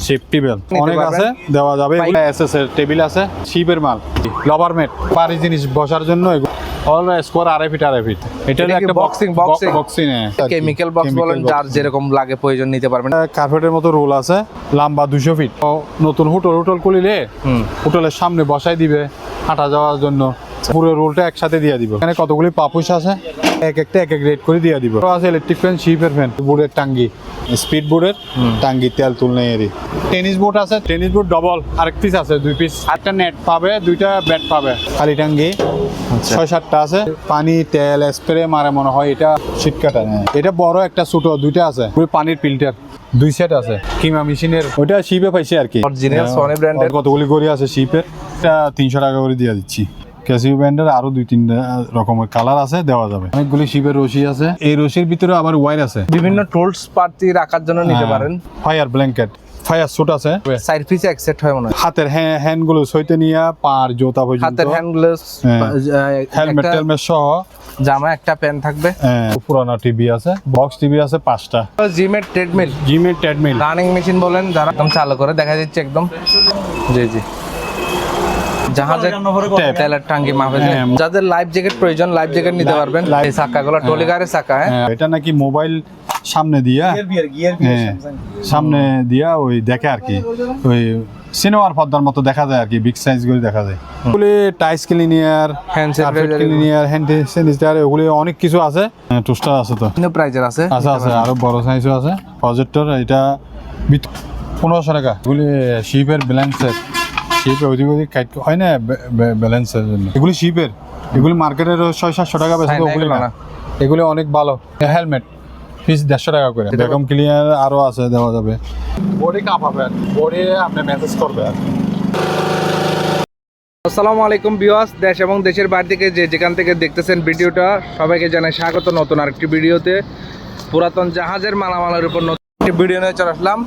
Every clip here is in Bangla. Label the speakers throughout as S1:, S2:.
S1: সেফটি বেল্ট অনেক আছে, দেওয়া যাবে। এসএস এর টেবিল আছে, শিপের মাল, লবার ম্যাট, পারি জিনিস বসার জন্য অল স্কোয়ার আড়াই ফিট। এটা হলো একটা বক্সিং
S2: কেমিক্যাল বক্স বলেন, যার যেরকম লাগে প্রয়োজন নিতে পারবেন।
S1: কার্পেটের মতো রোল আছে, লম্বা 200 ফিট। নতুন হোটেল খুলিলে হোটেলের সামনে বসাই দিবে হাঁটা যাওয়ার জন্য, পুরো রোলটা একসাথে দিয়ে দিব। এখানে কতগুলি পাপুস আছে, এক একটা এক এক রেট করে দিয়ে দিব। আছে ইলেকট্রিক ফ্যান, শিপের ফ্যান, বোর্ডের টাঙ্গি, স্পিড বোর্ডের টাঙ্গি, তেল তুল নেই এরই। টেনিস বোর্ড আছে, টেনিস বোর্ড ডবল, আরেক পিস আছে 2 পিস। একটা নেট পাবে, 2টা ব্যাট পাবে। খালি টাঙ্গি 6-7টা আছে। পানি তেল স্প্রে মারে মনে হয়, এটা শীতকাটা। এটা বড় একটা ছোট 2টা আছে। পানির ফিল্টার 2 সেট আছে। কিমা মেশিনের ওইটা শিপে পাইছে আর কি,
S2: অরিজিনাল সোনি ব্র্যান্ডের।
S1: কতগুলি গড়ি আছে শিপের, এটা 300 টাকা করে দিয়ে দিচ্ছি। ক্যাসিও ব্র্যান্ডের আরো 2-3টা রকমের কালার আছে, দেওয়া যাবে। অনেকগুলি শিপের রশি আছে, এই রশির ভিতরে আবার ওয়্যার আছে।
S2: বিভিন্ন টুলস পাতি রাখার জন্য নিতে পারেন।
S1: ফায়ার ব্ল্যাঙ্কেট, ফায়ার স্যুট আছে,
S2: সাইড পিস এক সেট হয় মনে হয়।
S1: হাতের হ্যান্ড গুলো সইতে নিয়ে পার জুতা পর্যন্ত,
S2: হাতের হ্যান্ড গ্লাভস,
S1: হেলমেট সহ,
S2: জামা একটা প্যান থাকবে।
S1: পুরানো টিভি আছে, বক্স টিভি আছে 5টা।
S2: জিমের ট্রেডমিল রানিং মেশিন বলেন, যারা একদম চালু করে দেখা যাচ্ছে একদম। জি জাহাজের তেলের টাঙ্কি মাপে। যাদের লাইফ জ্যাকেট প্রয়োজন, লাইফ জ্যাকেট নিতে পারবেন। এই চাকাগুলো ট্রলিগারের চাকা।
S1: এটা নাকি মোবাইল সামনে দিয়া, সামনে দিয়া ওই দেখে আর কি, ওই সিনেমার পর্দার মতো দেখা যায় আর কি, বিগ সাইজ করে দেখা যায়। ওগুলি টাইস ক্লিনিয়ার, হ্যান্ড ক্লিনিয়ার, হ্যান্ড স্যানিটাইজার, ওগুলি অনেক কিছু আছে। টোস্টার আছে, তো
S2: প্রাইজের আছে,
S1: আরো বড় সাইজও আছে। প্রজেক্টর এটা 1500 টাকা। এগুলি শিপের ব্যালেন্সের, শিপে ওদিক হয় না ব্যালেন্সের জন্য। এগুলি শিপের, এগুলি মার্কেটের 600-700 টাকা বেশি। ওগুলি না, এগুলি অনেক ভালো। হেলমেট পিস 150 টাকা করে। ভ্যাকুয়াম ক্লিনার আরো আছে, দেওয়া যাবে। বডি কাঁপাবে, বডি আপনি মেসেজ করবে।
S2: আসসালামু আলাইকুম ভিউয়ার্স, দেশ এবং দেশের বাইরে থেকে যেখান থেকে দেখতেছেন ভিডিওটা, সবাইকে জানাই স্বাগত নতুন আরেকটি ভিডিওতে। পুরাতন জাহাজের মালামালের উপর নতুন একটি ভিডিও নিয়ে চলে আসলাম।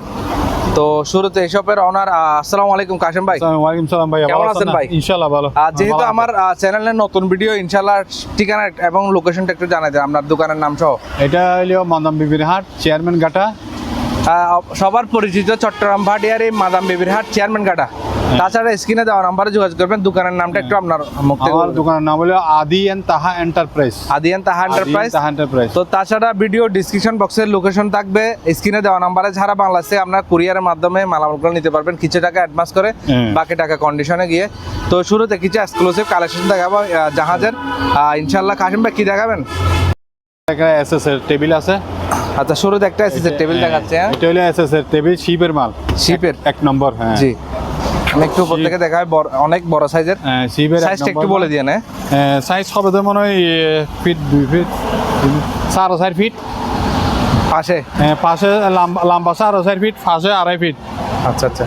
S2: তো শুরুতে এসবের অনার, আসসালামু আলাইকুম কাশেম ভাই।
S1: ওয়ালাইকুম সালাম ভাই,
S2: কেমন আছেন ভাই?
S1: ইনশাআল্লাহ ভালো।
S2: যেহেতু আমার চ্যানেলের নতুন ভিডিও, ইনশাআল্লাহ ঠিকানা এবং লোকেশনটা একটু জানাই দেন, আপনার দোকানের নাম সহ।
S1: এটা হলো মাদাম বিবির হাট, চেয়ারম্যান ঘাটা।
S2: সবার পরিচিত চট্টগ্রাম ভাটিয়ারি মাদাম বিবির হাট, চেয়ারম্যান ঘাটা। তাছাড়া স্ক্রিনে দেওয়া নাম্বারে যোগাযোগ করবেন। দোকানের নামটা একটু আপনার মুখ থেকে বলুন।
S1: দোকানের নাম হলো আদি এন্ড তাহা এন্টারপ্রাইজ। তো
S2: তাছাড়া ভিডিও ডিসক্রিপশন বক্সের লোকেশন থাকবে, স্ক্রিনে দেওয়া নাম্বারে যারা বাংলাদেশে আপনার কুরিয়ারের মাধ্যমে মালামালগুলো নিতে পারবেন। কিছু টাকা অ্যাডভান্স করে বাকি টাকা কন্ডিশনে গিয়ে। তো শুরুতে কিছু এক্সক্লুসিভ কালেকশন দেখাবো জাহাজের। ইনশাআল্লাহ কাশিম ভাই কি দেখাবেন?
S1: এসএস এর টেবিল আছে।
S2: আচ্ছা, শুরুতে একটা এসএস এর টেবিল দেখাচ্ছে।
S1: এটা হলো এসএস এর টেবিল, শিপের মাল, শিপের 1 নম্বর। হ্যাঁ জি,
S2: আমি একটু উপর থেকে দেখাই, অনেক বড় সাইজের।
S1: শিপের
S2: সাইজটা একটু বলে দিয়ে না।
S1: সাইজ হবে তো মনে হয় ফিট 2 ফিট 4.5 ফিট।
S2: পাশে
S1: পাশে লম্বা 4.5 ফিট, পাশে 2.5 ফিট।
S2: আচ্ছা,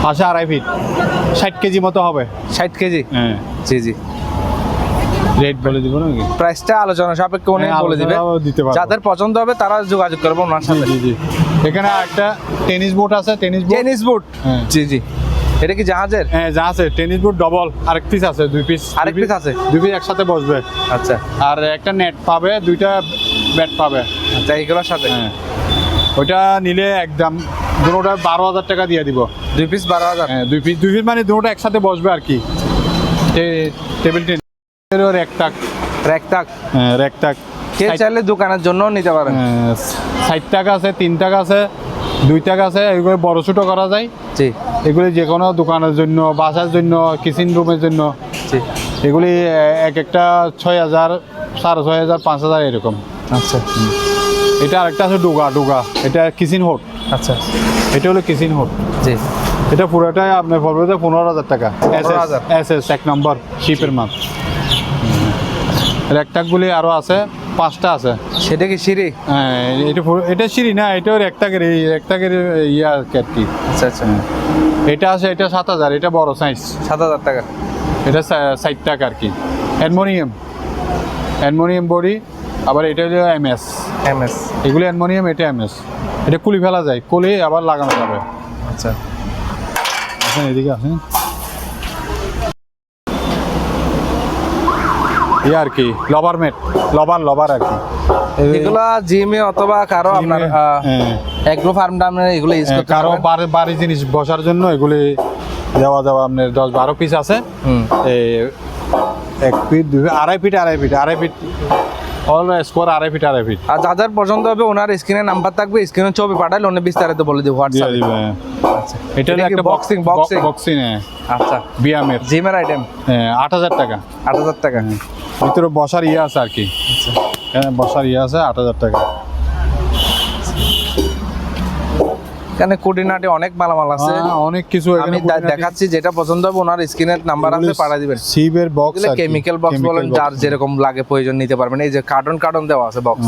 S1: পাশে 2.5 ফিট, 60 কেজি মতো হবে।
S2: 60 কেজি? হ্যাঁ জি।
S1: রেট বলে দিব নাকি?
S2: প্রাইসটা আলোচনা সাপেক্ষে উনি বলে দিবে, যাদের পছন্দ হবে তারা যোগাযোগ করবে ওনার সাথে।
S1: জি। এখানে একটা টেনিস বোর্ড আছে, টেনিস বোর্ড।
S2: জি। এটা কি জাহাজের?
S1: হ্যাঁ জাহাজের টেনিস বোর্ড ডবল, আরেক পিস আছে 2 পিস।
S2: আরেক পিস আছে
S1: 2 পিস একসাথে বসবে।
S2: আচ্ছা,
S1: আর একটা নেট পাবে, 2টা ব্যাট পাবে।
S2: আচ্ছা, এইগুলোর সাথে
S1: ওইটা নিলে একদম দুটোটা 12,000 টাকা দিয়ে দিব।
S2: 2 পিস 12,000?
S1: হ্যাঁ 2 পিস মানে দুটোটা একসাথে বসবে আর কি। টেবিল টেনিস রেক টাক
S2: কে চাইলে দোকানের জন্য নিতে পারেন।
S1: 60 টাকা আছে, 3 টাকা আছে, 2 টাকা আছে। এগুলো বড় ছোট করা যায়।
S2: জি,
S1: এগুলি যে কোনো দোকানের জন্য, বাসার জন্য, কিচেন রুমের জন্য।
S2: জি,
S1: এগুলি এক একটা 6,000, 6,500, 5,000 এরকম।
S2: আচ্ছা,
S1: এটা আরেকটা আছে ডুগা, এটা কিচেন হোড।
S2: আচ্ছা,
S1: এটা হলো কিচেন হোড।
S2: জি,
S1: এটা পুরোটাই আপনার পড়বে 15,000 টাকা। এসএস 1 নম্বর শিপের মাল। রেকটাকগুলি আরো আছে, 5টা আছে।
S2: সেটা কি সিঁড়ি?
S1: হ্যাঁ এটা সিঁড়ি না, এটা রেকটাকের ইয়া কি।
S2: আচ্ছা,
S1: এটা আছে, এটা 7,000, এটা বড় সাইজ
S2: 7,000 টাকা।
S1: এটা 60 টাকা আর কি। Aluminium body. আবার এটা হলো এমএস। এগুলো অ্যালুমিনিয়াম, এটা এমএস। এটা কুলি ফেলা যায়, কুলি আবার লাগানো যাবে।
S2: আচ্ছা,
S1: এদিকে আছে আর কি লবার ম্যাট, লবার আর কি।
S2: এগুলা জিমে অথবা কারো আপনার এগ্রো ফার্ম দামে এগুলো ইউজ করতে
S1: কারো
S2: পারবেন।
S1: বাড়ি জিনিস বসার জন্য এগুলি দেওয়া যাওয়া আপনার 10-12 পিস আছে।
S2: হুম।
S1: এই 1 feet 2 feet 2.5 feet all square 2.5 feet 2.5 feet
S2: আর যাদের পছন্দ হবে ওনার স্ক্রিনে নাম্বার থাকবে, স্ক্রিনে ছবি পাঠালে উনি বিস্তারিত বলে দিব
S1: দিয়ে
S2: হোয়াটসঅ্যাপে।
S1: দিবে। এটা হলো
S2: এটা কি
S1: একটা
S2: boxing?
S1: বক্সিং
S2: আচ্ছা,
S1: বিয়ামের
S2: জিমের আইটেম
S1: 8,000 টাকা।
S2: 8,000 টাকা।
S1: ভিতরে বসার ইয়ে আছে আর কি, বসার ইয়ে আছে 8,000 টাকা।
S2: এখানে কুটিনাটি অনেক মালামাল আছে,
S1: অনেক কিছু
S2: আমি দেখাচ্ছি, যেটা পছন্দ হবে ওনার স্ক্রিনের নাম্বার আছে পাঠিয়ে দিবেন।
S1: সিবের বক্স আর
S2: কেমিক্যাল বক্স বলেন, যার যেরকম লাগে প্রয়োজন নিতে পারবেন। এই যে কার্টন দেওয়া আছে বক্স।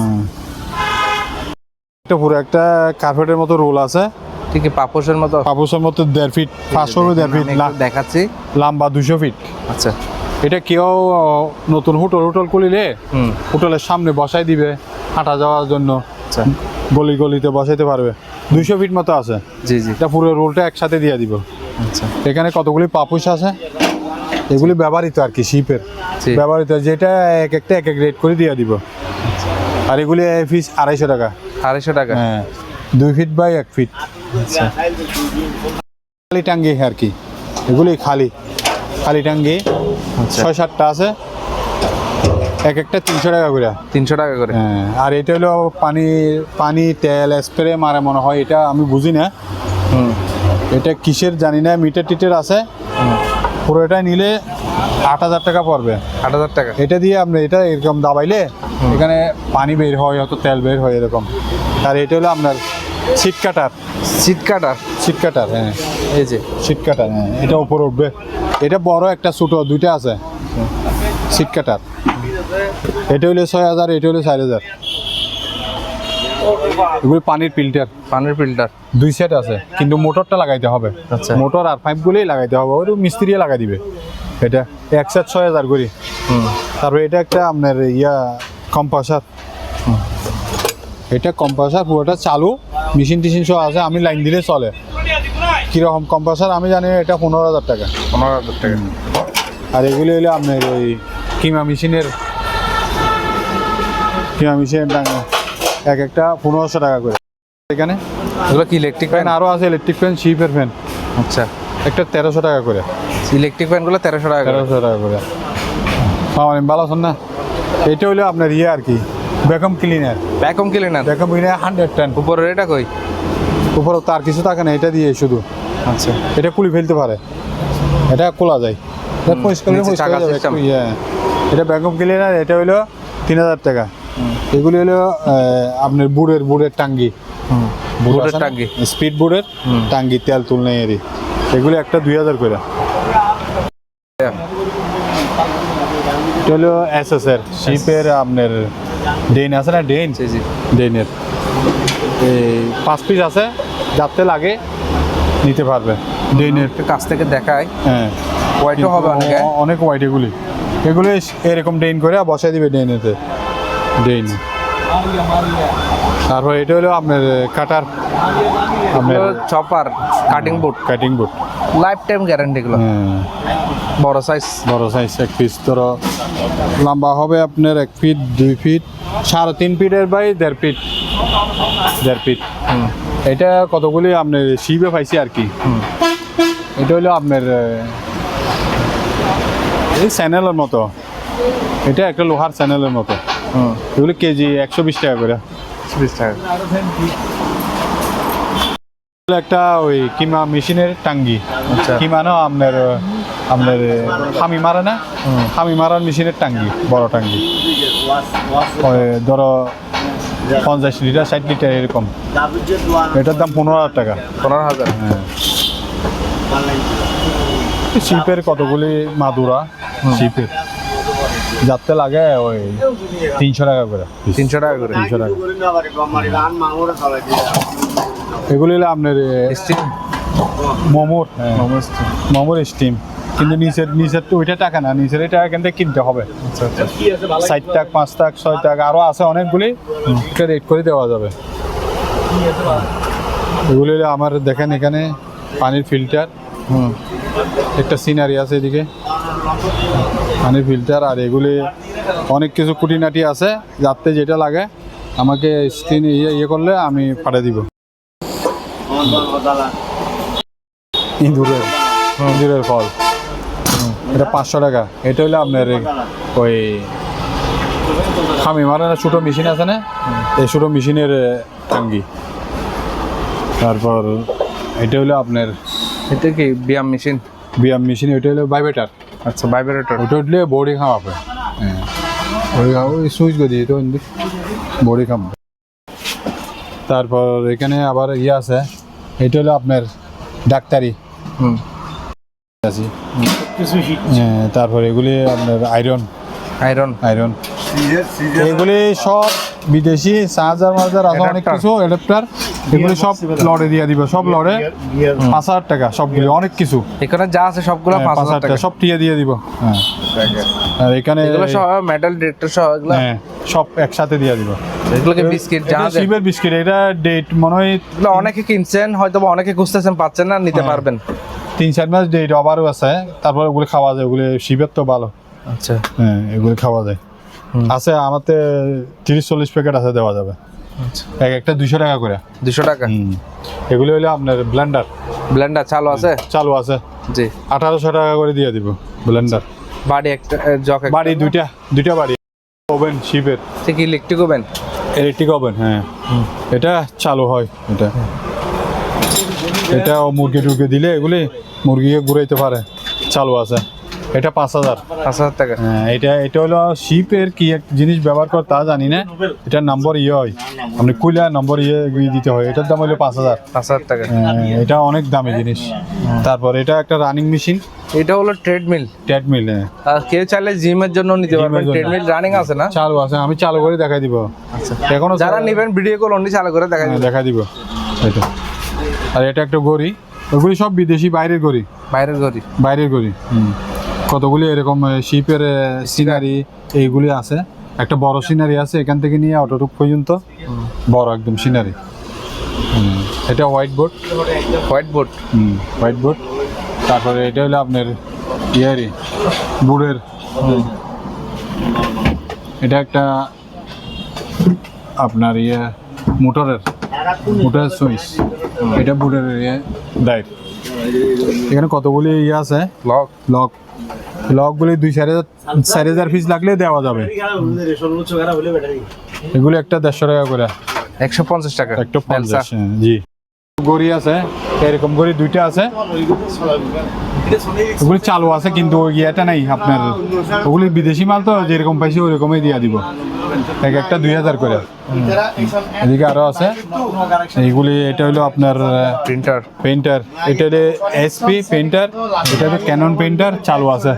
S1: এটা পুরো একটা কার্পেটের মতো রোল আছে,
S2: ঠিক আছে, পাপোশের মতো।
S1: পাপোশের মতো 1.5 ফিট 500 ফিট
S2: আমি একটু দেখাচ্ছি।
S1: লম্বা 200 ফিট।
S2: আচ্ছা,
S1: এটা কেউ নতুন হোটেল খুলিলে
S2: হুম,
S1: হোটেলের সামনে বসাই দিবে হাঁটা যাওয়ার জন্য,
S2: আচ্ছা,
S1: গলিতে বসাইতে পারবে। 200 ফিট মতো আছে।
S2: জি জি,
S1: এটা পুরো রোলটা একসাথে দিয়ে দিব।
S2: আচ্ছা,
S1: এখানে কতগুলি পাপুস আছে, এগুলি ব্যবহৃত আর কি, শিপের
S2: জি,
S1: ব্যবহৃত, যেটা এক এক রেট করে দিয়ে দিব। আর এগুলি পিস 250 টাকা।
S2: 250 টাকা।
S1: হ্যাঁ, 2 ফিট বাই 1 ফিট।
S2: আচ্ছা,
S1: খালি টাঙ্গি আর কি, এগুলি খালি টাঙ্গি
S2: আচ্ছা,
S1: 6-7টা আছে, এক একটা 300 টাকা করে।
S2: 300 টাকা করে।
S1: হ্যাঁ, আর এটা হলো পানি তেল স্প্রে মারে মনে হয়, এটা আমি বুঝি না,
S2: হুম,
S1: এটা কিসের জানি না, মিটার আছে। পুরো এটা নিলে 8,000 টাকা পড়বে।
S2: 8,000 টাকা।
S1: এটা দিয়ে আপনি এটা এরকম দাবাইলে এখানে পানি বের হয়, হয়তো তেল বের হয় এরকম। আর এটা হলো আপনার সিট কাটার। হ্যাঁ,
S2: এই যে
S1: সিট কাটার, হ্যাঁ, এটা উপরে উঠবে। এটা বড় একটা ছোট, দুইটা আছে সিট কাটার। এটা হলো 6,000, এটা হলো 4,000। এগুলো পানির ফিল্টার 2 সেট আছে, কিন্তু মোটরটা লাগাইতে হবে।
S2: আচ্ছা।
S1: মোটর আর পাইপগুলোই লাগাইতে হবে, ওই মিস্ত্রি লাগাই দিবে। এটা এক সেট 6,000 করে।
S2: হুম,
S1: তারপরে এটা একটা আপনার কম্প্রেসার। এটা কম্প্রেসার পুরোটা চালু, মেশিন টিশিন সব আছে, আমি লাইন দিলে চলে। কীরকম কম্প্রেসার আমি জানি, এটা 15,000 টাকা।
S2: 15,000 টাকা।
S1: আর এগুলি হলো আপনার ওই কিমা মেশিনের টাকা, এক একটা 1500 টাকা করে। এখানে
S2: এগুলো কি ইলেকট্রিক
S1: ফ্যান
S2: ফ্যান?
S1: আরও আছে, ইলেকট্রিক ফ্যান, শিপের ফ্যান,
S2: আচ্ছা,
S1: একটা 1300 টাকা করে।
S2: ইলেকট্রিক ফ্যানগুলো 1300 টাকা করে।
S1: 1300 টাকা করে। ভালো আছেন না? এটা হলো আপনার আর কি, ভ্যাকুয়াম ক্লিনার।
S2: ভ্যাকুয়াম ক্লিনার
S1: 110
S2: উপরের এটা কই?
S1: উপরে তার কিছু থাকে না, এটা দিয়ে শুধু।
S2: আচ্ছা,
S1: এটা খুলে ফেলতে পারে, এটা খোলা যায়, এটা পরিষ্কার করে
S2: নিচে
S1: পরিষ্কার
S2: চাকা
S1: হয়ে যাবে
S2: system।
S1: একটু, এটা ভ্যাকুয়াম ক্লিনার। এটা হলো 3,000 টাকা। এগুলি হলো আপনার বুড়ের টাঙ্গি,
S2: বুটের টাঙ্গি।
S1: স্পিড বুড়ের টাঙ্গি, তেল তুলনে এরি। এগুলি একটা 2,000 করে। এটা হলো SS এর শিপের আপনার ডেইন আছে না,
S2: জি জি,
S1: ডেইনের এই 5 পিস আছে, যাতে লাগে নিতে পারবে। ডেইনের,
S2: একটু কাছ থেকে দেখায়,
S1: হ্যাঁ,
S2: ওয়াইটও হবে অনেকে।
S1: অনেক হোয়াইট। এগুলি এরকম ডেইন করে বসাই দিবে ডেইনেতে, ডেইন। তারপর এটা হলো আপনার কাটার, আপনার
S2: chopper, cutting board, life time guarantee. এগুলো বড় সাইজ,
S1: বড় সাইজ 1 পিস ধরো লম্বা হবে আপনার 1 ফিট 2 ফিট 3.5 ফিটের বাই 1.5 ফিট 1.5 ফিট। এটা কতগুলি আপনার শিবে পাইছি আর কি। এটা হলো আপনার এই চ্যানেলের মতো, এটা একটা লোহার চ্যানেলের মতো। এগুলো কেজি 120 টাকা করে।
S2: 20 টাকা।
S1: একটা ওই কিমা মেশিনের টাঙ্গি।
S2: আচ্ছা।
S1: কিমা না আপনার হামি মারা না, হামি মারার মেশিনের টাঙ্গি, বড় টাঙ্গি, ওই ধরো 50 লিটার 60 লিটার এরকম। এটার দাম 15,000 টাকা।
S2: 15,000।
S1: হ্যাঁ, শিপের কতগুলি মাদুরা, শিপের যাতে লাগে ওই 300 টাকা করে।
S2: 300 টাকা করে।
S1: 300 টাকা। এগুলি হলো আপনার
S2: স্টিম,
S1: মোমোর স্টিম, কিন্তু নিচের তো ওইটা টাকা না, নিচের এটা এখান থেকে কিনতে হবে।
S2: আচ্ছা আচ্ছা,
S1: 60 টাকা, 5 টাকা, 6 টাকা, আরও আছে অনেকগুলি, এটা রেট করে দেওয়া যাবে। এগুলি হলো আমার, দেখেন এখানে পানির ফিল্টার, একটা সিনারি আছে এদিকে, পানির ফিল্টার। আর এগুলি অনেক কিছু খুঁটিনাটি আছে, যাতে যেটা লাগে আমাকে স্ক্রিনে ইয়ে করলে আমি পাঠিয়ে দিব। ইঁদুরের ফল, এটা 500 টাকা। এটা হলো আপনার ওই খামি মারানোর ছোটো মেশিন আছে না, এই ছোটো মেশিনের টাঙ্গি। তারপর এটা হলো আপনার
S2: এটা কি ব্যায়াম মেশিন?
S1: ব্যায়াম মেশিন, ওইটা হলো ভাইব্রেটার।
S2: আচ্ছা, ভাইব্রেটর।
S1: ওটা উঠলে বডি খাওয়াবে, হ্যাঁ ওই সুইচ করে দিয়ে তো বডি খাওয়াবে। তারপর এখানে আবার ইয়ে আছে, এটা হলো আপনার ডাক্তারি আছে। হ্যাঁ, তারপর এগুলি আপনার আয়রন
S2: আয়রন
S1: এগুলি সব বিদেশি চার্জার মার্জার আছে অনেক কিছু অ্যাডাপ্টার, এগুলি সব লড়ে দিয়ে দিবে, সব লড়ে 5,000 টাকা সবগুলি, অনেক কিছু
S2: এখানে যা আছে সবগুলো 5,000 টাকা
S1: সব দিয়ে দিব। হ্যাঁ, আর এখানে
S2: এগুলো সব মেটাল ডিটেক্টর সহ এগুলো,
S1: হ্যাঁ সব একসাথে দিয়ে দিব।
S2: এগুলোকে বিস্কিট যা আছে,
S1: শিবের বিস্কিট, এটা ডেট মনে হয়
S2: এগুলো অনেকে কিনছেন, হয়তো বা অনেকে খুঁজতেছেন পাচ্ছেন না, নিতে পারবেন।
S1: 3-4 মাস ডেট আবারও আছে। তারপর ওগুলো খাওয়া যায়, ওগুলো শিবের তো ভালো।
S2: আচ্ছা,
S1: হ্যাঁ এগুলো খাওয়া যায়। আছে আমাতে 30-40 প্যাকেট আছে, দেওয়া যাবে।
S2: আচ্ছা,
S1: একটা 200 টাকা করে।
S2: 200 টাকা।
S1: এগুলো হলো আপনার
S2: ব্লেন্ডার চালু আছে?
S1: চালু আছে,
S2: জি।
S1: 1800 টাকা করে দিয়ে দিব ব্লেন্ডার।
S2: বাড়ি একটা জগ,
S1: বাড়ি দুইটা বাড়ি। ওভেন শিবের,
S2: ঠিক ইলেকট্রিক ওভেন?
S1: ইলেকট্রিক ওভেন, হ্যাঁ এটা চালু হয়। এটা মুরগি টুরগি দিলে এগুলি মুরগিকে ঘুরাইতে পারে, চালু আছে। এটা 5,000
S2: টাকা।
S1: হ্যাঁ, এটা হলো শিপের কি এক জিনিস ব্যবহার করে তা জানি না, এটার নম্বর হয়, আপনি কুইলা নম্বর দিতে হয়। এটার দাম হলো
S2: 5,000 টাকা।
S1: এটা অনেক দামি জিনিস। তারপর এটা একটা রানিং মেশিন,
S2: এটা হলো ট্রেডমিল।
S1: হ্যাঁ।
S2: আর কেউ চাইলে জিমের জন্য নিতে পারবেন, ট্রেডমিল রানিং আছে না?
S1: চালু আছে, আমি চালু করে দেখাই দিব। এখনো
S2: যারা নেবেন ভিডিও কল অনলি চালু করে
S1: দেখাই দিব এটা। আর এটা একটা গড়ি, ওগুলি সব বিদেশি, বাইরের গড়ি। বাইরের গড়ি কতগুলি এরকম শিপের সিনারি এইগুলি আছে। একটা বড় সিনারি আছে, এখান থেকে নিয়ে অটোটুক পর্যন্ত বড় একদম সিনারি। এটা হোয়াইট বোর্ড। তারপরে এটা হলো আপনার ইয়ারি বুড়ের, এটা একটা আপনার মোটরের সুইচ, এটা বুড়ের দেয়। এখানে কতগুলি আছে লকগুলি 2-4,000 পিস লাগলে দেওয়া যাবে। এগুলি একটা 150 টাকা করে।
S2: 150 টাকা।
S1: 150, জি। গড়ি আছে, এরকম গড়ি 2টা আছে, ওগুলি চালু আছে কিন্তু ইয়েটা নাই আপনার, ওগুলি বিদেশি মাল তো, যেরকম পাইছি ওইরকমই দিয়ে দিব। একটা 2,000 করে। এদিকে আরো আছে এইগুলি। এটা হলো আপনার পেইন্টার, এটা হলো এসপি পেইন্টার, এটা হলো ক্যানন পেইন্টার, চালু আছে,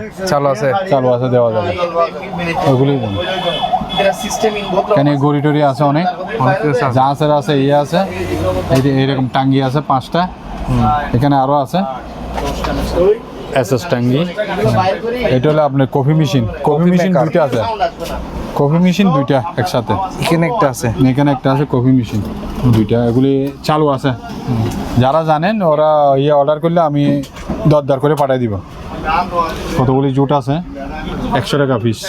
S1: দেওয়া যাবে। ওগুলি এখানে গড়ি টড়ি আছে অনেক, জাহাজের আছে, আছে এইরকম টাঙ্গি আছে 5টা। এখানে আরো আছে এসএস টাঙ্গি। এটা হলো আপনার কফি মেশিন 2টা আছে, কফি মেশিন 2টা একসাথে। এখানে একটা আছে কফি মেশিন 2টা, এগুলি চালু আছে। যারা জানেন ওরা অর্ডার করলে আমি দরদার করে পাঠিয়ে দিব। কতগুলি জুট আছে, 100 টাকা পিস।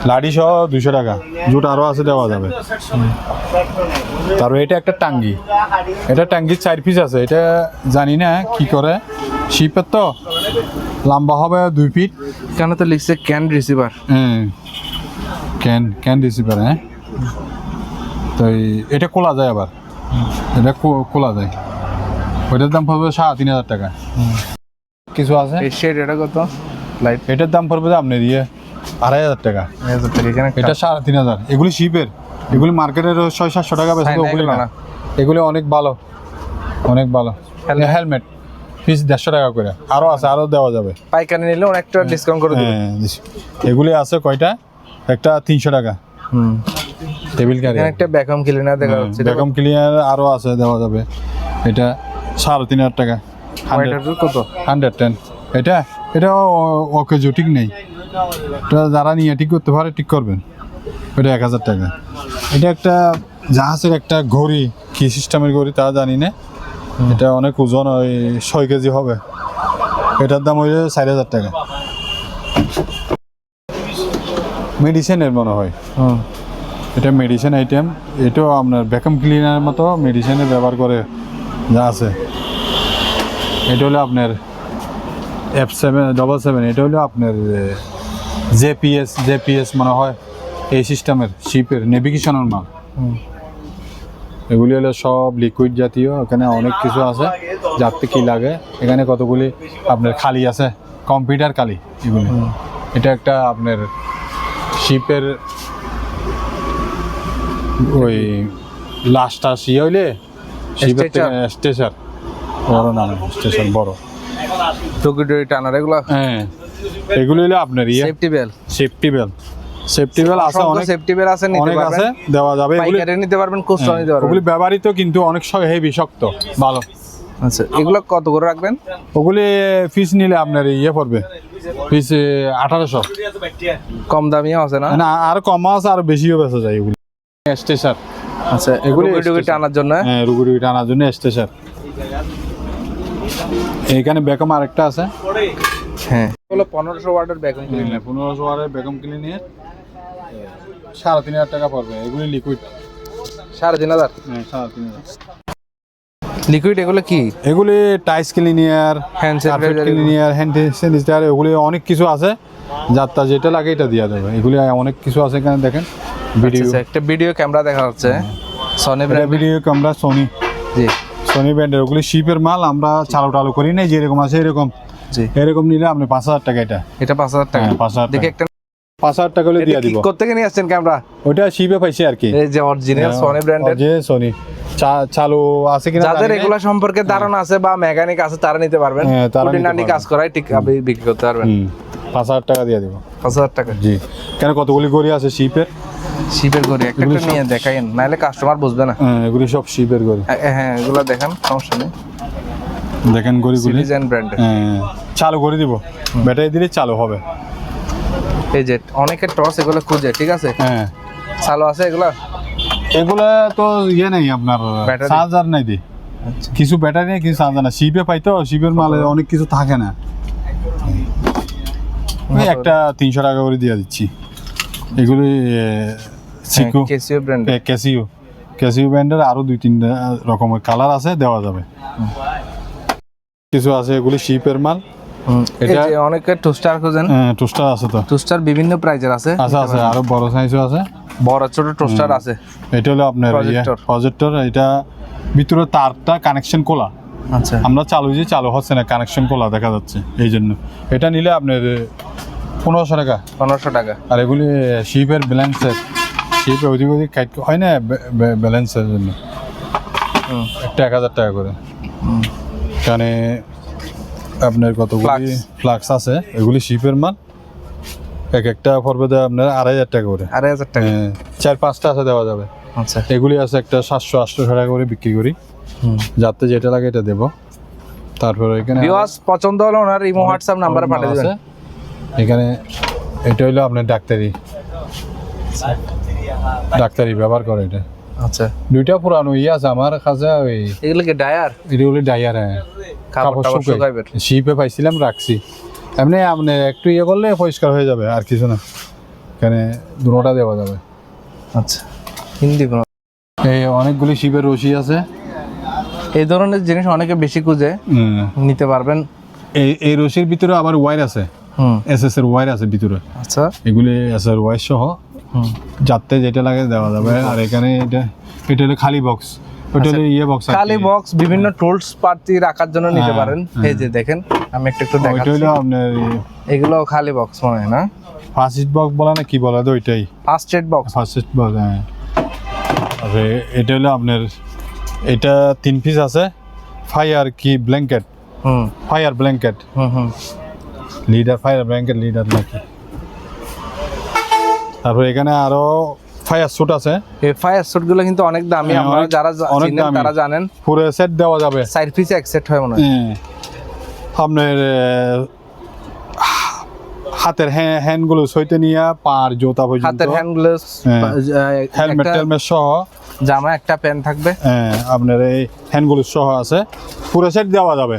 S1: লাড়ি সহ 200 টাকা, জুট আরও আছে, দেওয়া যাবে। তারপর এটা একটা টাঙ্গি, এটা টাঙ্গির 4 পিস আছে। এটা জানি না কি করে, শিপের তো লম্বা হবে 2 ফিট।
S2: এখানে তো লিখছে ক্যান রিসিভার।
S1: Can receiver. হ্যাঁ, তো এটা খোলা যায়, আবার এটা খোলা যায়। ওইটার দাম পড়বে 3,500 টাকা। কিছু আছে
S2: এটা কত লাইট?
S1: এটার দাম পড়বে আপনি 2,500 টাকা। এটা 3,500। এগুলি শিপের, এগুলি মার্কেটের 600-700 টাকা বেশি। ওগুলি না, এগুলি অনেক ভালো। হেলমেট পিস 150 টাকা করে। আরো আছে, আরো দেওয়া যাবে।
S2: পাইকারি নিলে অনেকটা ডিসকাউন্ট করে দেবে।
S1: এগুলি আছে কয়টা, একটা 300 টাকা। টেবিল ক্যারি,
S2: একটা ভ্যাকুয়াম ক্লিনার দেখা যাচ্ছে।
S1: ভ্যাকুয়াম ক্লিনার আরো আছে, দেওয়া যাবে। এটা 3,500 টাকা।
S2: কত?
S1: 110। এটা ওকে ঠিক নেই, এটা যারা নিয়ে ঠিক করতে পারে ঠিক করবেন। এটা 1,000 টাকা। এটা একটা জাহাজের একটা ঘড়ি, কি সিস্টেমের ঘড়ি তা জানি না। এটা অনেক ওজন, ওই 6 কেজি হবে। এটার দাম হয়ে 4,000 টাকা। মেডিসিনের মনে হয়, এটা মেডিসিন আইটেম। এটাও আপনার ভ্যাকুয়াম ক্লিনারের মতো মেডিসিনে ব্যবহার করে যা আছে। এটা হলো আপনার F777, এটা হলো আপনার জেপিএস মনে হয় এই সিস্টেমের শিপের নেভিগেশনের মাল। এগুলি হলো সব লিকুইড জাতীয়, এখানে অনেক কিছু আছে যাতে কি লাগে। এখানে কতগুলি আপনার খালি আছে, কম্পিউটার খালি এগুলি। এটা একটা আপনার শিপের ওই লাস্টটা হইলে শিপের স্টেশন বড় নাম, স্টেশন বড়
S2: টুকি টানার এগুলো।
S1: হ্যাঁ, এগুলি হলো আপনার সেফটি বেল আছে, অনেক
S2: সেফটি বেল আছে, নিতে
S1: অনেক আছে,
S2: পারবেন,
S1: দেওয়া যাবে। এগুলি
S2: পাইকারি নিতে পারবেন, খুচরা নিতে পারবেন।
S1: ওগুলি ব্যবহৃত কিন্তু অনেক হেভি শক্ত ভালো।
S2: আচ্ছা, এগুলো কত করে রাখবেন?
S1: ওগুলি পিস নিলে আপনার পড়বে পিস 1800।
S2: কম দামিও আছে না?
S1: না, আর কম আছে, আর বেশিও বেচা যায় এগুলি। স্টেশন,
S2: আচ্ছা,
S1: এগুলি
S2: টুকি টানার জন্য।
S1: হ্যাঁ, রুগী টানার জন্য স্টেশন। এইখানে বেকম আরেকটা আছে।
S2: হ্যাঁ, হলো 1500 ওয়াটের ভ্যাকুয়াম ক্লিনার।
S1: 1500 ওয়াটের ভ্যাকুয়াম ক্লিনার 3500 টাকা পড়বে। এগুলি লিকুইড
S2: 3500।
S1: হ্যাঁ, 3500।
S2: লিকুইড এগুলো কি?
S1: এগুলি tiles cleaner,
S2: hand sanitiser,
S1: cleaner, hand sanitiser, এগুলি অনেক কিছু আছে। যাত্রা যেটা লাগে এটা দেওয়া যাবে। এগুলি অনেক কিছু আছে, এখানে দেখেন ভিডিও।
S2: একটা ভিডিও ক্যামেরা দেখা যাচ্ছে, Sony brand
S1: video camera Sony,
S2: জি,
S1: সোনি ব্র্যান্ডের। ওগুলি শিপের মাল, আমরা চালু করি না, যেরকম আছে এরকম।
S2: জি,
S1: এরকম নিলে আপনি 5000 টাকা। এটা
S2: 5000 টাকা।
S1: হ্যাঁ, 5000
S2: দেখি একটা
S1: 5000 টাকা হলে দিয়ে দিব।
S2: কোথা থেকে নিয়ে আসছেন ক্যামেরা?
S1: ওটা শিপে পাইছে আর কি,
S2: এই যে অরিজিনাল সনি ব্র্যান্ডের।
S1: যে সোনি চালু আছে কিনা
S2: যাদের এগুলা সম্পর্কে ধারণা আছে বা মেকানিক আছে তারা নিতে পারবেন।
S1: হ্যাঁ, তারা নিতে
S2: কুটিনাটি কাজ করায় ঠিক আপনি বিক্রি করতে পারবেন।
S1: 5000 টাকা দিয়ে দিব।
S2: 5000 টাকা।
S1: জি, কেন কতগুলি গড়ি আছে শিপের
S2: গড়ি একটা নিয়ে দেখাইন, নাহলে কাস্টমার বুঝবে না।
S1: হ্যাঁ, এগুলি সব শিপের গড়ি।
S2: হ্যাঁ, এগুলা দেখান, সমস্যা নেই।
S1: দেখেন গড়িগুলি
S2: সিটিজেন ব্র্যান্ডের।
S1: হ্যাঁ, চালু করে দিব, ব্যাটারি দিলে চালু হবে।
S2: এই যে অনেকে টস এগুলো খুঁজে, ঠিক আছে,
S1: হ্যাঁ,
S2: চালু আছে এগুলা।
S1: এগুলা তো নেই আপনার,
S2: ব্যাটারি।
S1: চার্জার নাই দি, কিছু ব্যাটারি নেই, কিছু চার্জার না। শিপে পাইতো, শিপের মালে অনেক কিছু থাকে না। ওই একটা 300 টাকা করে দিয়ে দিচ্ছি। এগুলি সিকো,
S2: কেসিও ব্র্যান্ড।
S1: ক্যাসিও ব্র্যান্ডের আরো 2-3 রকমের কালার আছে, দেওয়া যাবে। কিছু আছে, এগুলি শিপের মাল।
S2: এটা অনেকে টুস্টার খোঁজেন।
S1: হ্যাঁ, টোস্টার আছে তো।
S2: টুস্টার বিভিন্ন প্রাইজের আছে।
S1: আছে, আরো বড় সাইজও আছে,
S2: বড় ছোট টোস্টার আছে।
S1: এটা হলো আপনার প্রজেক্টর। এটা ভিতরে তারটা কানেকশন খোলা।
S2: আচ্ছা,
S1: আমরা চালু হচ্ছে না, কানেকশন খোলা দেখা যাচ্ছে, এই জন্য। এটা নিলে আপনার 1500 টাকা।
S2: 1500 টাকা।
S1: আর এগুলি শিপের ব্যালেন্সের, শিপে ওদিক কাট হয় না, ব্যালেন্সের জন্য একটা 1000 টাকা করে। এখানে আপনার কতগুলি ফ্লাক্স আছে, এগুলি শিপের মাল। একটা পড়বে আপনার 2500 টাকা করে।
S2: 2500 টাকা।
S1: 4-5টা আছে, দেওয়া যাবে।
S2: আচ্ছা,
S1: এগুলি আছে একটা 700-800 টাকা করে বিক্রি করি। যাতে যেটা লাগে এটা দেবো। তারপরে এখানে
S2: ভিউয়ার্স পছন্দ হলে ওনার ইমো হোয়াটসঅ্যাপ নাম্বারে পাঠিয়ে দিবেন।
S1: এখানে এটা হলো আপনার ডাক্তারি ব্যবহার করে এটা।
S2: আচ্ছা,
S1: দুইটা পুরানো আছে আমার কাছে। ওই
S2: এগুলো কি ডায়ার?
S1: এগুলি ডাইয়ার। হ্যাঁ,
S2: কাপড় শুকাইবে।
S1: শিপে পাইছিলাম, রাখছি। এমনি আপনি একটু করলে পরিষ্কার হয়ে যাবে, আর কিছু না। এখানে দুটোটা দেওয়া যাবে।
S2: আচ্ছা, হিন্দি কোনো।
S1: এই অনেকগুলি শিপের রশি আছে।
S2: এই ধরনের জিনিস অনেকে বেশি খুঁজে, নিতে পারবেন।
S1: এই রশির ভিতরে আবার ওয়্যার আছে, এসএস এর ওয়্যার আছে ভিতরে।
S2: আচ্ছা,
S1: এগুলি এসএস এর ওয়্যার সহ যাতে যেটা লাগে দেওয়া যাবে। আর এখানে এটা হলো খালি বক্স, ওটা হলো বক্স।
S2: খালি বক্স বিভিন্ন টুলস পাতি রাখার জন্য নিতে পারেন। এই যে দেখেন, আমি একটু দেখাচ্ছি।
S1: ওইটা হলো আপনার
S2: এগুলো খালি বক্স মনে হয় না?
S1: ফার্স্ট এড বক্স বলা না কি বলা, তো ওইটাই
S2: first aid box.
S1: First aid box. হ্যাঁ, আর এটা হলো আপনার, এটা 3 পিস আছে। Fire blanket leader, fire blanket leader নাকি। তারপর এখানে আরো ফায়ার স্যুট আছে।
S2: এই ফায়ার স্যুট গুলো কিন্তু অনেক দামি, আপনারা যারা চিনেন তারা জানেন।
S1: পুরো সেট দেওয়া যাবে,
S2: 4 পিসে এক সেট হয় মনে হয়।
S1: আপনার হাতের হ্যান্ডগুলো সইতে নিয়ে পার জুতা পর্যন্ত,
S2: হাতের হ্যান্ডগ্লাভস,
S1: হেলমেট সহ,
S2: জামা একটা প্যান্ট থাকবে।
S1: আপনার এই হ্যান্ডগুলো সহ আছে, পুরো সেট দেওয়া যাবে।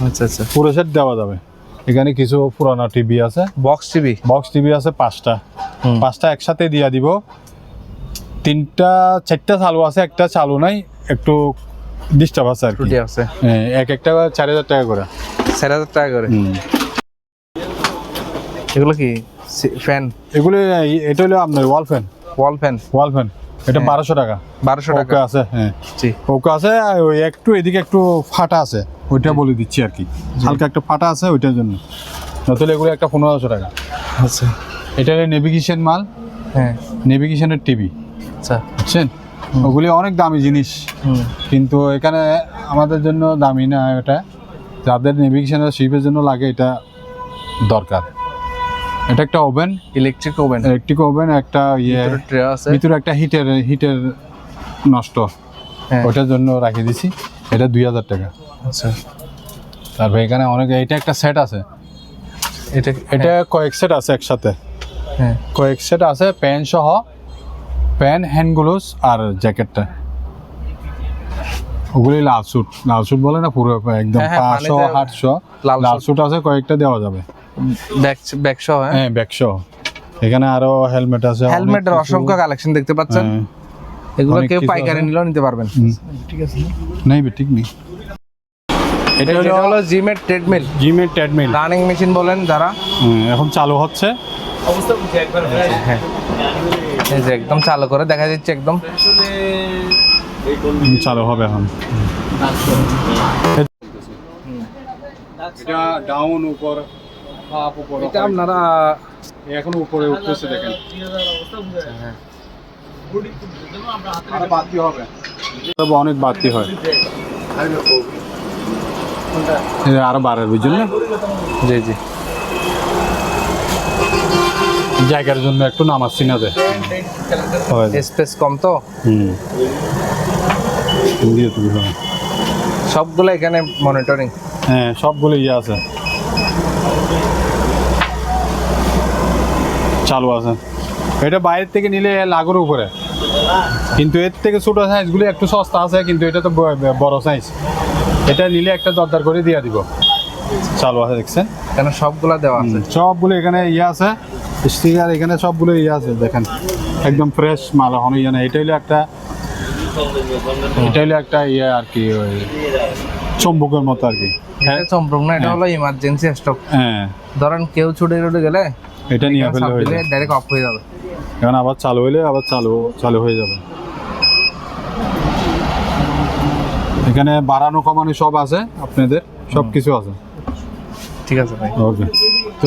S2: আচ্ছা আচ্ছা,
S1: পুরো সেট দেওয়া যাবে। এখানে কিছু পুরানো টিভি আছে,
S2: বক্স টিভি আছে
S1: 5টা একসাথে দিয়া দিব। 3টা 4টা চালু আছে, একটা চালু নাই, একটু ডিস্টার্ব আছে আর কি।
S2: ত্রুটি আছে।
S1: হ্যাঁ, এক একটা 4000 টাকা করে।
S2: 4000 টাকা করে।
S1: হুম।
S2: এগুলো কি ফ্যান?
S1: এগুলো এটা হলো আপনার ওয়াল ফ্যান।
S2: ওয়াল ফ্যান।
S1: এটা
S2: হ্যাঁ।
S1: 1200 টাকা।
S2: 1200 টাকা
S1: ওকে আছে, হ্যাঁ
S2: জি।
S1: ওকে আছে। আর ওই একটু এদিকে একটু ফাটা আছে, ওইটা বলে দিচ্ছি আর কি, হালকা একটা ফাটা আছে ওইটার জন্য। নতুন এগুলো একটা 1500 টাকা।
S2: আচ্ছা।
S1: এটা হলো নেভিগেশন মাল,
S2: হ্যাঁ।
S1: নেভিগেশনের টিভি,
S2: আচ্ছা।
S1: বুঝছেন? ওগুলি অনেক দামি জিনিস, কিন্তু এখানে আমাদের জন্য দামি না, এটা যাদের নেভিগেশনের শিপের জন্য লাগে এটা দরকার। এটা একটা ওভেন,
S2: ইলেকট্রিক ওভেন,
S1: একটা
S2: ট্রে আছে,
S1: ভিতরে একটা হিটের নষ্ট,
S2: হ্যাঁ।
S1: ওটার জন্য রাখি দিছি। এটা 2000 টাকা।
S2: আচ্ছা।
S1: তারপর এখানে অনেক, এটা একটা সেট আছে, এটা কয়েক সেট আছে একসাথে,
S2: হ্যাঁ।
S1: কয়েক সেট আছে, প্যান সহ, প্যান, হ্যান্ড গ্লোভস আর জ্যাকেটটা। ওগুলি লাল স্যুট বলে না, পুরো একদম
S2: হ্যাঁ,
S1: 500 800 লাল স্যুট আছে, কয়েকটা দেওয়া যাবে।
S2: ব্যাগ সহ,
S1: হ্যাঁ ব্যাগ সহ। এখানে আরো হেলমেট আছে,
S2: হেলমেটের অসংখ্য কালেকশন দেখতে পাচ্ছেন।
S1: হ্যাঁ।
S2: এগুলো
S1: অনেক
S2: কেউ
S1: কিছু
S2: পাইকারি
S1: আছে।
S2: নিলেও নিতে পারবেন।
S1: ঠিক আছে, ঠিক নেই।
S2: এটা হলো জিমের ট্রেডমিল, রানিং মেশিন বলেন যারা,
S1: এখন চালু হচ্ছে।
S2: হ্যাঁ, এই যে একদম চালু করে দেখা যাচ্ছে, একদম
S1: চালু হবে এখন। এটা ডাউন উপর, আপ উপর,
S2: এটা আপনারা
S1: এখন উপরে উঠতেছে দেখেন। আরো বাড়তি হবে, তবে অনেক বাড়তি হয়, এটা আরো বাড়ার বুঝলেন না।
S2: জি জি,
S1: জায়গার জন্য একটু নামাচ্ছি না যে
S2: স্পেস কম তো। সবগুলো এখানে মনিটরিং,
S1: হ্যাঁ সবগুলো আছে, চালু আছে। এটা বাইরের থেকে নিলে লাখের উপরে, কিন্তু এর থেকে ছোট সাইজগুলো একটু সস্তা আছে, কিন্তু এটা তো বড় সাইজ। এটা নিলে একটা দরদার করে দিয়ে দিব। চালু আছে দেখছেন,
S2: এখানে সবগুলা দেওয়া আছে,
S1: সবগুলো এখানে আছে স্টিকার, এখানে সবগুলো আছে দেখেন, একদম ফ্রেশ মাল এখন না। এটা হলো একটা আর কি, ওই চম্বুকের মতো আর কি।
S2: এটা চম্পক না, এটা হলো ইমার্জেন্সি স্টক।
S1: হ্যাঁ,
S2: ধরেন কেউ ছুটে গেলে
S1: এটা নিয়ে ফেললে হয়ে যাবে,
S2: ডাইরেক্ট অফ হয়ে যাবে।
S1: এখন আবার চালু হইলে আবার চালু হয়ে যাবে। এখানে বাড়ানো কমানো সব আছে, আপনাদের সব কিছু আছে।
S2: ঠিক আছে ভাই,
S1: ওকে। তো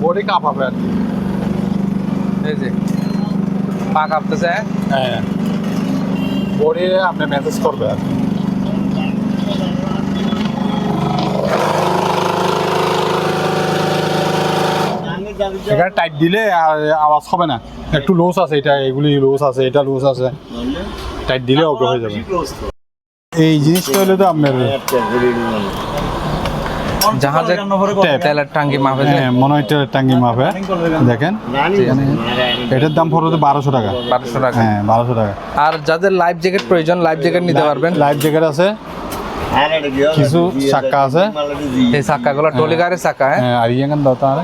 S1: বডি কাঁপাবে আর কি।
S2: এই যে পা কাঁপতেছে,
S1: হ্যাঁ, বডি আপনি মেসেজ করবে আর কি। এখানে টাইট দিলে আর আওয়াজ হবে না, একটু লুজ আছে, এগুলি লুজ আছে, এটা লুজ আছে, টাইট দিলে ওকে হয়ে যাবে। এই জিনিসটা হলো তো আপনার
S2: জাহাজের তেলের টাঙ্কি মাপে,
S1: হ্যাঁ মনে হয় তেলের টাঙ্কি মাপে, দেখেন এটার দাম পড়বে 1200 টাকা।
S2: 1200 টাকা,
S1: হ্যাঁ 1200 টাকা।
S2: আর যাদের লাইফ জ্যাকেট প্রয়োজন, লাইফ জ্যাকেট নিতে পারবেন।
S1: লাইফ জ্যাকেট আছে, কিছু চাক্কা আছে,
S2: এই চাক্কাগুলো টলিগারের চাক্কা।
S1: হ্যাঁ, আর ইয়ান দাও তাহলে,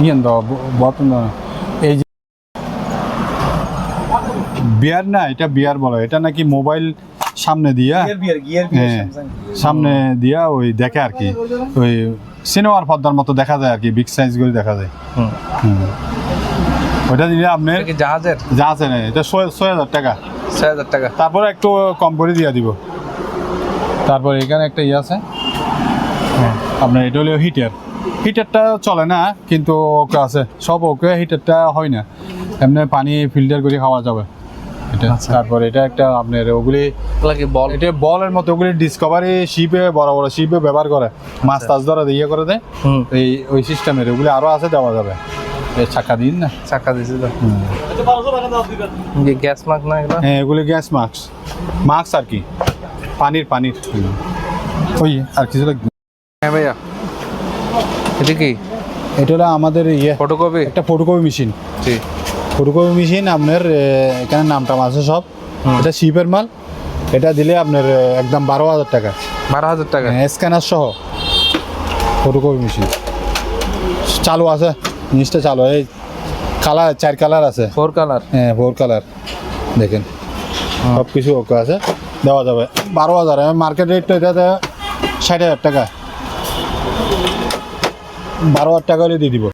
S1: ইয়ান দাও বতন দাও। এই যে বিয়ার না, এটা বিয়ার বলে, এটা নাকি মোবাইল সামনে দিয়া, হ্যাঁ সামনে দিয়া ওই দেখে আর কি, ওই সিনেমার পর্দার মতো দেখা যায় আর কি, বিগ সাইজ করে দেখা যায়। ওইটা দিলে আপনার জাহাজে নেই, এটা 6000 টাকা।
S2: 6000 টাকা,
S1: তারপরে একটু কম করে দিয়ে দিব। তারপর এখানে একটা আছে, আপনার এটা হলো হিটারটা চলে না, কিন্তু ওকে আছে সব, ওকে হিটারটা হয় না, এমনি পানি ফিল্টার করে খাওয়া যাবে এটা। তারপর এটা একটা আপনার ওগুলি
S2: বল,
S1: এটা বলের মতো, ওগুলি ডিসকভারি শিপে, বড় বড় শিপে ব্যবহার করে, মাছ টাছ ধরা ইয়ে করে দেয়, ওই সিস্টেমের ওগুলি আরো আছে, দেওয়া যাবে। এই চাকা দিন না,
S2: চাকা দিয়েছে তো, গ্যাস মাস্ক না এগুলো?
S1: হ্যাঁ এগুলি গ্যাস মাস্ক আর কি, পানির ওই আর কিছু লাগবে।
S2: হ্যাঁ ভাইয়া, এটা কি?
S1: এটা হলো আমাদের
S2: ফটোকপি,
S1: একটা ফটোকপি মেশিন।
S2: জি,
S1: ফটোকপি মেশিন আপনার, এখানে নামটাম আছে সব। এটা শিপের মাল, এটা দিলে আপনার একদম 12,000 টাকা।
S2: 12,000 টাকা।
S1: স্ক্যানার সহ ফটোকপি মেশিন চালু আছে, জিনিসটা চালু। এই কালার 4 কালার আছে।
S2: 4 কালার।
S1: হ্যাঁ 4 কালার দেখেন, সব কিছু ওকে আছে, দেওয়া যাবে 12,000। মার্কেট রেট তো এটাতে 60,000 টাকা, 12,000 টাকা হলে দিয়ে দিব।